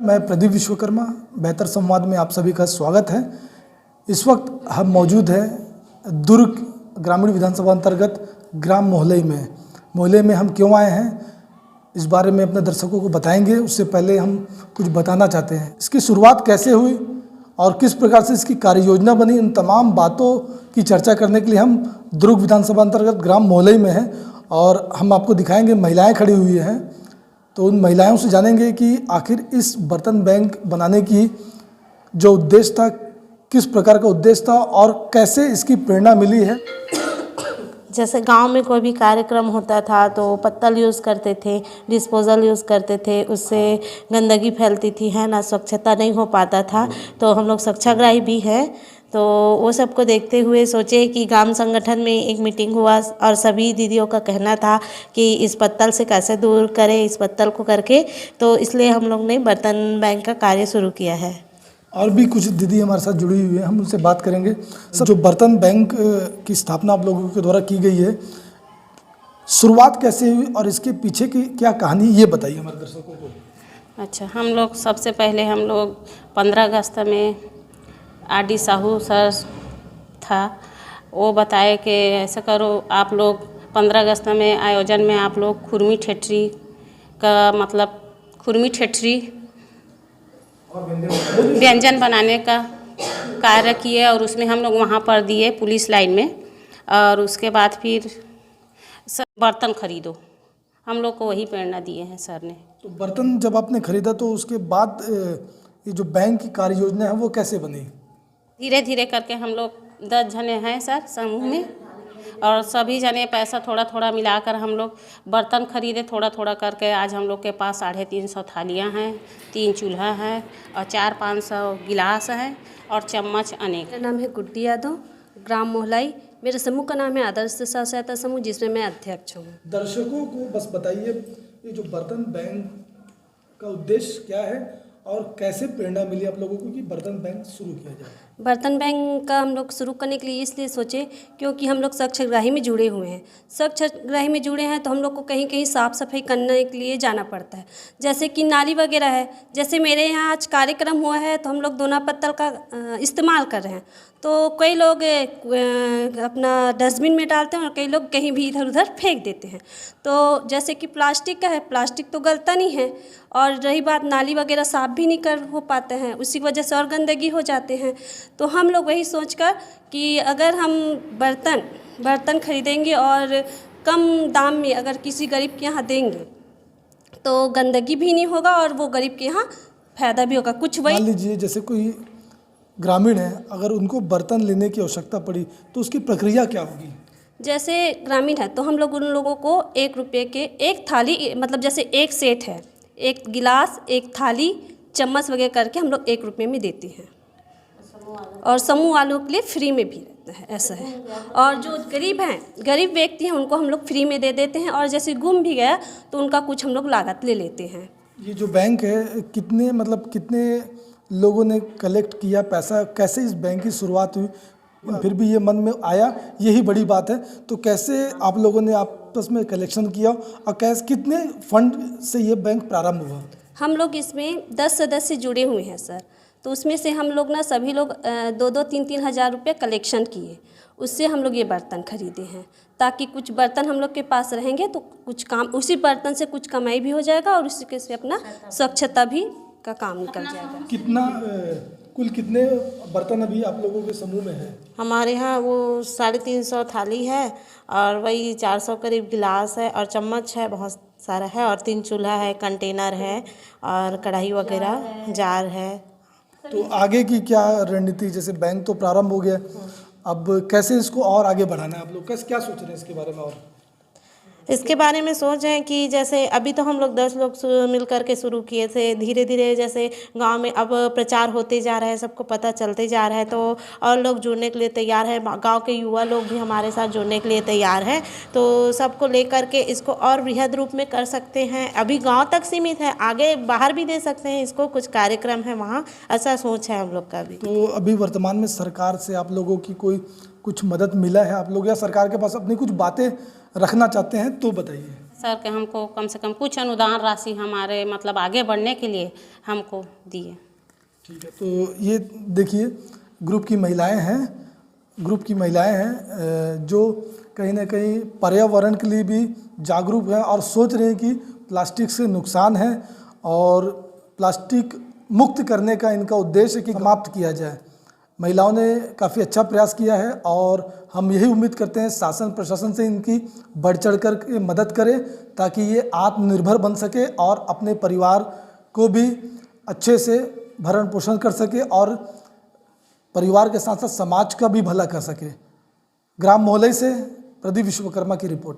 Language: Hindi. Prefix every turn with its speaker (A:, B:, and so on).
A: मैं प्रदीप विश्वकर्मा, बेहतर संवाद में आप सभी का स्वागत है। इस वक्त हम मौजूद हैं दुर्ग ग्रामीण विधानसभा अंतर्गत ग्राम मोहलई में। मोहलई में हम क्यों आए हैं इस बारे में अपने दर्शकों को बताएंगे। उससे पहले हम कुछ बताना चाहते हैं, इसकी शुरुआत कैसे हुई और किस प्रकार से इसकी कार्य योजना बनी। इन तमाम बातों की चर्चा करने के लिए हम दुर्ग विधानसभा अंतर्गत ग्राम मोहलई में हैं और हम आपको दिखाएंगे महिलाएँ खड़ी हुई हैं। तो उन महिलाओं से जानेंगे कि आखिर इस बर्तन बैंक बनाने की जो उद्देश्य था, किस प्रकार का उद्देश्य था और कैसे इसकी प्रेरणा मिली है।
B: जैसे गांव में कोई भी कार्यक्रम होता था तो पत्तल यूज़ करते थे, डिस्पोजल यूज़ करते थे, उससे गंदगी फैलती थी, है ना, स्वच्छता नहीं हो पाता था। तो हम लोग स्वच्छाग्राही भी हैं, तो वो सबको देखते हुए सोचे कि ग्राम संगठन में एक मीटिंग हुआ और सभी दीदियों का कहना था कि इस पत्तल से कैसे दूर करें, इस पत्तल को करके। तो इसलिए हम लोग ने बर्तन बैंक का कार्य शुरू किया है।
A: और भी कुछ दीदी हमारे साथ जुड़ी हुई है, हम उनसे बात करेंगे। सब जो बर्तन बैंक की स्थापना आप लोगों के द्वारा की गई है, शुरुआत कैसे हुई और इसके पीछे की क्या कहानी, ये बताइए हमारे दर्शकों को।
C: अच्छा, हम लोग सबसे पहले 15 अगस्त में आर.डी. साहू सर था, वो बताए कि ऐसा करो आप लोग 15 अगस्त में आयोजन में आप लोग खुरमी ठेठरी का मतलब खुरमी ठेठरी व्यंजन बनाने का कार्य किए और उसमें हम लोग वहाँ पर दिए पुलिस लाइन में। और उसके बाद फिर बर्तन खरीदो, हम लोग को वही प्रेरणा दिए हैं सर ने।
A: तो बर्तन जब आपने खरीदा तो उसके बाद ये जो बैंक की कार्य योजना है वो कैसे बनी?
C: धीरे धीरे करके हम लोग 10 जने हैं सर समूह में, और सभी जने पैसा थोड़ा थोड़ा मिलाकर हम लोग बर्तन खरीदे थोड़ा थोड़ा करके। आज हम लोग के पास 350 थालियाँ हैं, 3 चूल्हा है और 400-500 गिलास हैं और चम्मच अनेक।
D: मेरा नाम है गुड्डी यादव, ग्राम मोहलई। मेरे समूह का नाम है आदर्श स्व सहायता समूह, जिसमें मैं अध्यक्ष हूँ।
A: दर्शकों को बस बताइए ये जो बर्तन बैंक का उद्देश्य क्या है और कैसे प्रेरणा मिली आप लोगों को कि बर्तन बैंक शुरू किया जाए।
D: बर्तन बैंक का हम लोग शुरू करने के लिए इसलिए सोचे क्योंकि हम लोग स्वच्छाग्राही में जुड़े हुए हैं। स्वच्छाग्राही में जुड़े हैं तो हम लोग को कहीं कहीं साफ़ सफाई करने के लिए जाना पड़ता है, जैसे कि नाली वगैरह है। जैसे मेरे यहाँ आज कार्यक्रम हुआ है तो हम लोग दोना पत्तल का इस्तेमाल कर रहे हैं, तो कई लोग अपना डस्टबिन में डालते हैं और कई लोग कहीं भी इधर उधर फेंक देते हैं। तो जैसे कि प्लास्टिक का है, प्लास्टिक तो गलता नहीं है, और रही बात नाली वगैरह साफ़ भी नहीं कर हो पाते हैं, उसी वजह से और गंदगी हो जाते हैं। तो हम लोग वही सोचकर कि अगर हम बर्तन खरीदेंगे और कम दाम में अगर किसी गरीब के यहाँ देंगे तो गंदगी भी नहीं होगा और वो गरीब के यहाँ फ़ायदा भी होगा। कुछ वही
A: मान लीजिए जैसे कोई ग्रामीण है, अगर उनको बर्तन लेने की आवश्यकता पड़ी तो उसकी प्रक्रिया क्या होगी?
D: जैसे ग्रामीण है तो हम लोग उन लोगों को 1 रुपये के एक थाली, मतलब जैसे एक सेट है, एक गिलास, एक थाली, चम्मच वगैरह करके हम लोग 1 रुपये में देते हैं, और समूह वालों के लिए फ्री में भी रहता है, ऐसा है। और जो गरीब व्यक्ति हैं उनको हम लोग फ्री में दे देते हैं, और जैसे गुम भी गया तो उनका कुछ हम लोग लागत ले लेते हैं।
A: ये जो बैंक है कितने लोगों ने कलेक्ट किया पैसा, कैसे इस बैंक की शुरुआत हुई, फिर भी ये मन में आया, यही बड़ी बात है। तो कैसे आप लोगों ने आपस में कलेक्शन किया और कैसे कितने फंड से ये बैंक प्रारंभ हुआ?
D: हम लोग इसमें 10 सदस्य जुड़े हुए हैं सर, तो उसमें से हम लोग ना सभी लोग 2-2, 3-3 हज़ार रुपये कलेक्शन किए, उससे हम लोग ये बर्तन खरीदे हैं, ताकि कुछ बर्तन हम लोग के पास रहेंगे तो कुछ काम, उसी बर्तन से कुछ कमाई भी हो जाएगा और उसी के से अपना स्वच्छता भी का काम निकल जाएगा।
A: कुल कितने बर्तन अभी आप लोगों के समूह में है?
B: हमारे यहाँ वो 350 थाली है और वही 400 करीब गिलास है और चम्मच है, बहुत सारा है, और 3 चूल्हा है, कंटेनर है और कढ़ाई वगैरह, जार है।
A: तो आगे की क्या रणनीति, जैसे बैंक तो प्रारंभ हो गया, अब कैसे इसको और आगे बढ़ाना है आप लोग, कैसे क्या सोच रहे हैं इसके बारे में? और
B: इसके बारे में सोच रहे हैं कि जैसे अभी तो हम लोग 10 लोग मिल कर के शुरू किए थे, धीरे धीरे जैसे गांव में अब प्रचार होते जा रहा है, सबको पता चलते जा रहा है, तो और लोग जुड़ने के लिए तैयार है। गांव के युवा लोग भी हमारे साथ जुड़ने के लिए तैयार हैं, तो सबको लेकर के इसको और बृहद रूप में कर सकते हैं। अभी गाँव तक सीमित है, आगे बाहर भी दे सकते हैं इसको, कुछ कार्यक्रम है वहाँ, ऐसा सोच है हम लोग का भी।
A: तो अभी वर्तमान में सरकार से आप लोगों की कुछ मदद मिला है आप लोग, या सरकार के पास अपनी कुछ बातें रखना चाहते हैं तो बताइए।
C: सर के हमको कम से कम कुछ अनुदान राशि हमारे मतलब आगे बढ़ने के लिए हमको दिए।
A: ठीक है, तो ये देखिए ग्रुप की महिलाएं हैं जो कहीं ना कहीं पर्यावरण के लिए भी जागरूक हैं और सोच रहे हैं कि प्लास्टिक से नुकसान है और प्लास्टिक मुक्त करने का इनका उद्देश्य है कि समाप्त किया जाए। महिलाओं ने काफ़ी अच्छा प्रयास किया है और हम यही उम्मीद करते हैं शासन प्रशासन से इनकी बढ़ चढ़ कर के मदद करे ताकि ये आत्मनिर्भर बन सके और अपने परिवार को भी अच्छे से भरण पोषण कर सके और परिवार के साथ साथ समाज का भी भला कर सके। ग्राम मोहलई से प्रदीप विश्वकर्मा की रिपोर्ट।